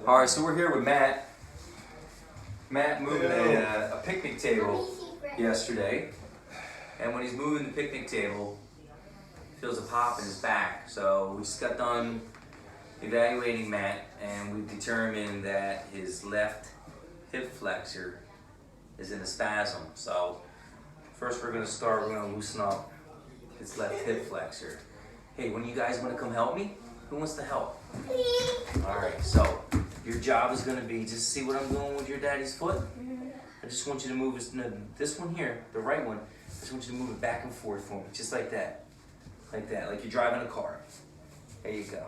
All right, so we're here with Matt. Matt moved a picnic table yesterday, and when he's moving the picnic table, he feels a pop in his back. So we just got done evaluating Matt, and we've determined that his left hip flexor is in a spasm. So first we're gonna loosen up his left hip flexor. Hey, when you guys want to come help me? Who wants to help? All right, so your job is gonna be just see what I'm doing with your daddy's foot. I just want you to move this one here, the right one. I just want you to move it back and forth for me, just like that, like you're driving a car. There you go.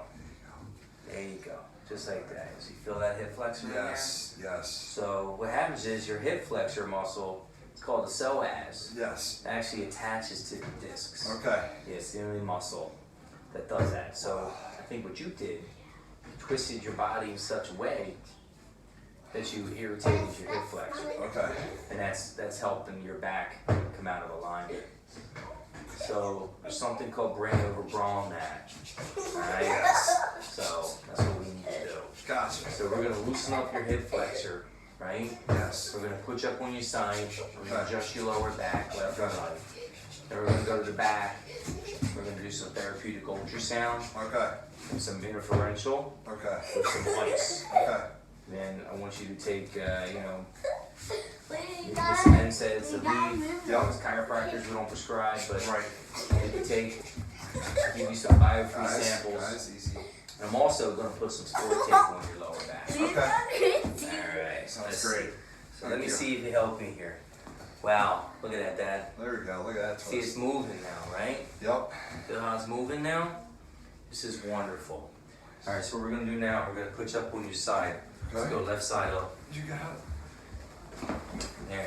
There you go, just like that. So you feel that hip flexor? Yes, yes. So what happens is your hip flexor muscle, it's called the psoas. Yes. Actually attaches to the discs. Okay. Yeah, it's the only muscle that does that. So I think what you did, you twisted your body in such a way that you irritated your hip flexor. Okay. And that's helping your back come out of alignment. So there's something called brain over brawn match. Alright? Yes. So that's what we need to do. Gotcha. So we're gonna loosen up your hip flexor, right? Yes. We're gonna put you up on your side. We're gonna adjust your lower back, left and right. Then we're gonna go to the back. We're gonna do some therapeutic ultrasound, Okay. and some interferential, Okay. with some lights. Okay. Then I want you to take, some NSAIDs, the lead. Yeah. As chiropractors, we don't prescribe, but Right. you can take, give you some biofree Guys, samples. guys, easy. And I'm also gonna put some sport tape on your lower back. Okay. Alright, Sounds great. So let me see if you help me here. Wow, look at that, Dad. There we go. Look at that See, it's twist. moving now, right? Yep. Feel how it's moving now? This is wonderful. Alright, so what we're gonna do now, we're gonna put you up on your side. Let's Okay. go left side up. You got it. There,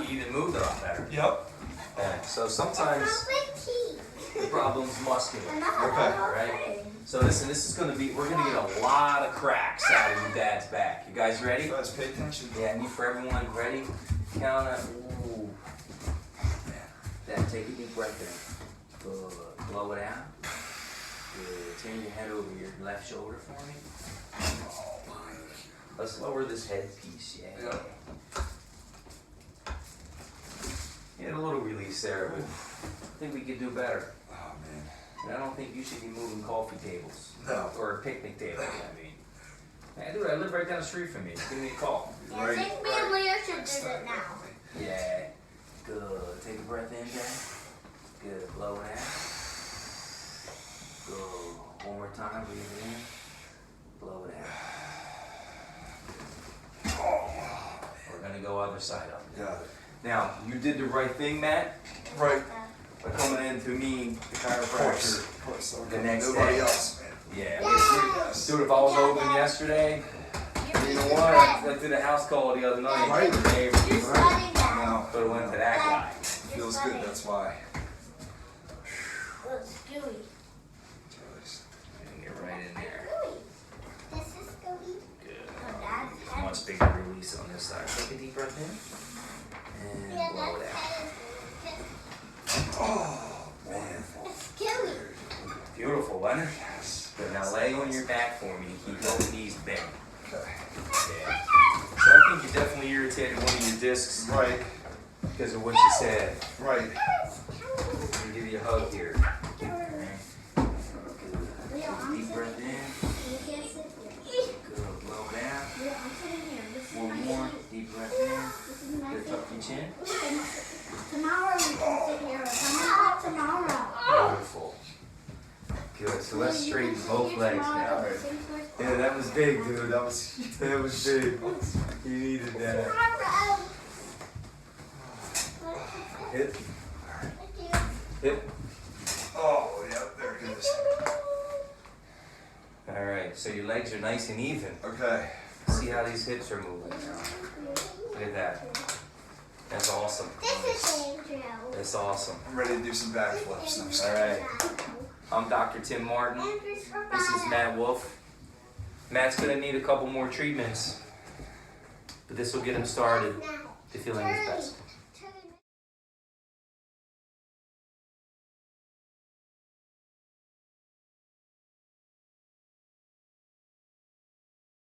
you even moved a lot better. Yep. Yeah, so sometimes the problem's muscular. Okay. Alright? So listen, this is gonna be, we're gonna get a lot of cracks out of your dad's back. You guys ready? Guys, pay attention. Yeah, I need for everyone ready. Count up. Ooh. Then take a deep breath in. Good. Blow it out. Good. Turn your head over your left shoulder for me. Oh my. Let's lower this headpiece. Yeah. Yep. You had a little release there, but I think we could do better. Oh man. And I don't think you should be moving coffee tables. No. Or picnic tables, I mean. Hey, dude, I live right down the street from you. Give me a call. Yeah, I think me and Leah should do it now. Yeah. Good. Take a breath in, Dad. Good. Blow it out. Good. One more time. Breathe it in. Blow it out. We're going to go other side up. Got it. Now, you did the right thing, Matt, Right. by coming in to me, the chiropractor. Of course. Okay. The next Nobody day. else, man. Yeah. Yes. Dude, if I was open yesterday, you know what? I did a house call the other night. Right. The neighbors, You're sweating now. Now, but it went to that guy. feels good. That's why. It's gooey. And get right in there. Gooey. This is gooey. Good. Oh, that's heavy. Much bigger release on this side. Take a deep breath in. And Yeah, blow it that's out. heavy. Oh man. It's gooey. Beautiful, wasn't it? Yes. Good. Now lay on your back for me. Keep those knees bent. Okay. Yeah. So I think you definitely irritated one of your discs Right. because of what you said. Right. Let me give you a hug here. Good. Deep breath in. You can't sit here. Good. Blow it out. Yeah, I'm sitting here. This is One my more. seat. Deep breath in. This is my Good. seat. Tuck your chin. Tomorrow we can sit here. Come back tomorrow. Beautiful. Good. So let's straighten both legs now. Right. Yeah, that was big, dude. That was big. You needed that. Tomorrow. Hip. Hip. Oh, yeah. There it is. All right. So your legs are nice and even. Okay. See how these hips are moving now. Look at that. That's awesome. This is Andrew. That's awesome. I'm ready to do some backflips. I'm All right. I'm Dr. Tim Martin. This is Matt Wolf. Matt's gonna need a couple more treatments, but this will get him started to feeling his best.